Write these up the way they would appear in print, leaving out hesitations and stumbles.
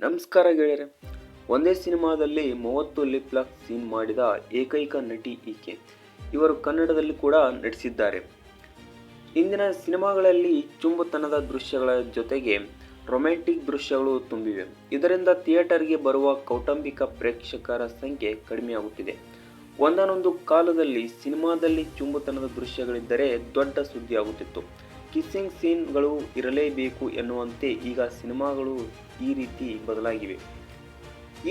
ನಮಸ್ಕಾರ ಗೆಳೆಯರೆ. ಒಂದೇ ಸಿನಿಮಾದಲ್ಲಿ 30 ಲಿಪ್ ಲಾಕ್ ಸೀನ್ ಮಾಡಿದ ಏಕೈಕ ನಟಿ ಈಕೆ. ಇವರು ಕನ್ನಡದಲ್ಲಿ ಕೂಡ ನಟಿಸಿದ್ದಾರೆ. ಇಂದಿನ ಸಿನಿಮಾಗಳಲ್ಲಿ ಚುಂಬುತನದ ದೃಶ್ಯಗಳ ಜೊತೆಗೆ ರೊಮ್ಯಾಂಟಿಕ್ ದೃಶ್ಯಗಳು ತುಂಬಿವೆ. ಇದರಿಂದ ಥಿಯೇಟರ್ಗೆ ಬರುವ ಕೌಟುಂಬಿಕ ಪ್ರೇಕ್ಷಕರ ಸಂಖ್ಯೆ ಕಡಿಮೆಯಾಗುತ್ತಿದೆ. ಒಂದಾನೊಂದು ಕಾಲದಲ್ಲಿ ಸಿನಿಮಾದಲ್ಲಿ ಚುಂಬುತನದ ದೃಶ್ಯಗಳಿದ್ದರೆ ದೊಡ್ಡ ಸುದ್ದಿಯಾಗುತ್ತಿತ್ತು. ಕಿಸ್ಸಿಂಗ್ ಸೀನ್ಗಳು ಇರಲೇಬೇಕು ಎನ್ನುವಂತೆ ಈಗ ಸಿನಿಮಾಗಳು ಈ ರೀತಿ ಬದಲಾಗಿವೆ.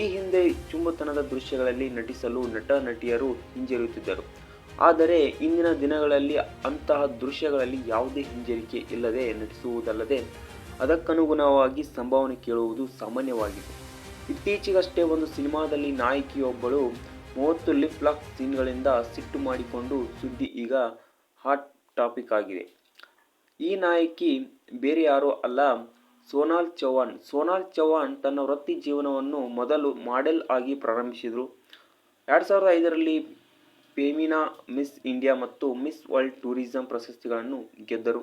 ಈ ಹಿಂದೆ ಚುಂಬುತನದ ದೃಶ್ಯಗಳಲ್ಲಿ ನಟಿಸಲು ನಟ ನಟಿಯರು ಹಿಂಜರಿಯುತ್ತಿದ್ದರು. ಆದರೆ ಇಂದಿನ ದಿನಗಳಲ್ಲಿ ಅಂತಹ ದೃಶ್ಯಗಳಲ್ಲಿ ಯಾವುದೇ ಹಿಂಜರಿಕೆ ಇಲ್ಲದೆ ನಟಿಸುವುದಲ್ಲದೆ ಅದಕ್ಕನುಗುಣವಾಗಿ ಸಂಭಾವನೆ ಕೇಳುವುದು ಸಾಮಾನ್ಯವಾಗಿದೆ. ಇತ್ತೀಚೆಗಷ್ಟೇ ಒಂದು ಸಿನಿಮಾದಲ್ಲಿ ನಾಯಕಿಯೊಬ್ಬಳು 30 ಲಿಪ್ ಲಾಕ್ ಸೀನ್ಗಳಿಂದ ಸಿಟ್ಟು ಮಾಡಿಕೊಂಡು ಸುದ್ದಿ ಈಗ ಹಾಟ್ ಟಾಪಿಕ್ ಆಗಿದೆ. ಈ ನಾಯಕಿ ಬೇರೆ ಯಾರೂ ಅಲ್ಲ, ಸೋನಾಲ್ ಚೌಹಾಣ್. ಸೋನಾಲ್ ಚೌಹಾಣ್ ತನ್ನ ವೃತ್ತಿ ಜೀವನವನ್ನು ಮೊದಲು ಮಾಡೆಲ್ ಆಗಿ ಪ್ರಾರಂಭಿಸಿದರು. 2005ರಲ್ಲಿ ಫೆಮಿನಾ ಮಿಸ್ ಇಂಡಿಯಾ ಮತ್ತು ಮಿಸ್ ವರ್ಲ್ಡ್ ಟೂರಿಸಂ ಪ್ರಶಸ್ತಿಗಳನ್ನು ಗೆದ್ದರು.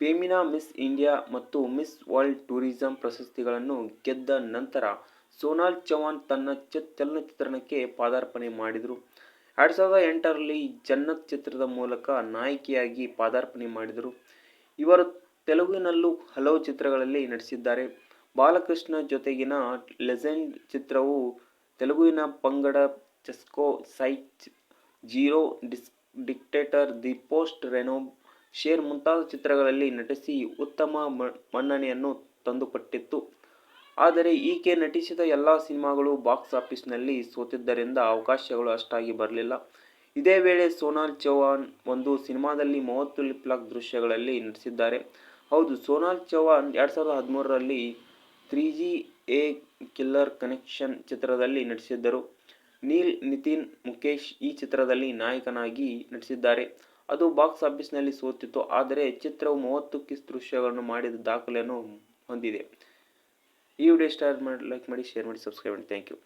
ಫೆಮಿನಾ ಮಿಸ್ ಇಂಡಿಯಾ ಮತ್ತು ಮಿಸ್ ವರ್ಲ್ಡ್ ಟೂರಿಸಂ ಪ್ರಶಸ್ತಿಗಳನ್ನು ಗೆದ್ದ ನಂತರ ಸೋನಾಲ್ ಚೌಹಾಣ್ ತನ್ನ ಚಲನಚಿತ್ರಣಕ್ಕೆ ಪಾದಾರ್ಪಣೆ ಮಾಡಿದರು. 2008ರಲ್ಲಿ ಜನ್ನತ್ ಚಿತ್ರದ ಮೂಲಕ ನಾಯಕಿಯಾಗಿ ಪಾದಾರ್ಪಣೆ ಮಾಡಿದರು. ಇವರು ತೆಲುಗಿನಲ್ಲೂ ಹಲವು ಚಿತ್ರಗಳಲ್ಲಿ ನಟಿಸಿದ್ದಾರೆ. ಬಾಲಕೃಷ್ಣ ಜೊತೆಗಿನ ಲೆಜೆಂಡ್ ಚಿತ್ರವು ತೆಲುಗಿನ Pandaga, Chesko, size, zero, dictator, the post, rainbow, Sher ಮುಂತಾದ ಚಿತ್ರಗಳಲ್ಲಿ ನಟಿಸಿ ಉತ್ತಮ ಮನ್ನಣೆಯನ್ನು ತಂದುಕೊಟ್ಟಿತ್ತು. ಆದರೆ ಈಕೆ ನಟಿಸಿದ ಎಲ್ಲ ಸಿನಿಮಾಗಳು ಬಾಕ್ಸ್ ಆಫೀಸ್ನಲ್ಲಿ ಸೋತಿದ್ದರಿಂದ ಅವಕಾಶಗಳು ಅಷ್ಟಾಗಿ ಬರಲಿಲ್ಲ. ಇದೇ ವೇಳೆ ಸೋನಾಲ್ ಚೌಹಾಣ್ ಒಂದು ಸಿನಿಮಾದಲ್ಲಿ 30 ಲಿಪ್ ಲಾಕ್ ದೃಶ್ಯಗಳಲ್ಲಿ ನಟಿಸಿದ್ದಾರೆ. ಹೌದು, ಸೋನಾಲ್ ಚೌಹಾಣ್ 2013ರಲ್ಲಿ 3G ಎ ಕಿಲ್ಲರ್ ಕನೆಕ್ಷನ್ ಚಿತ್ರದಲ್ಲಿ ನಟಿಸಿದ್ದರು. ನೀಲ್ ನಿತಿನ್ ಮುಕೇಶ್ ಈ ಚಿತ್ರದಲ್ಲಿ ನಾಯಕನಾಗಿ ನಟಿಸಿದ್ದಾರೆ. ಅದು ಬಾಕ್ಸ್ ಆಫೀಸ್ನಲ್ಲಿ ಸೋತಿತ್ತು. ಆದರೆ ಚಿತ್ರವು 30 ಕಿಸ್ ದೃಶ್ಯಗಳನ್ನು ಮಾಡಿದ ದಾಖಲೆಯನ್ನು ಹೊಂದಿದೆ. ಈ ವಿಡಿಯೋ ಇಷ್ಟ ಆದರೆ ಲೈಕ್ ಮಾಡಿ, ಶೇರ್ ಮಾಡಿ, ಸಬ್ಸ್ಕ್ರೈಬ್ ಮಾಡಿ. Thank you.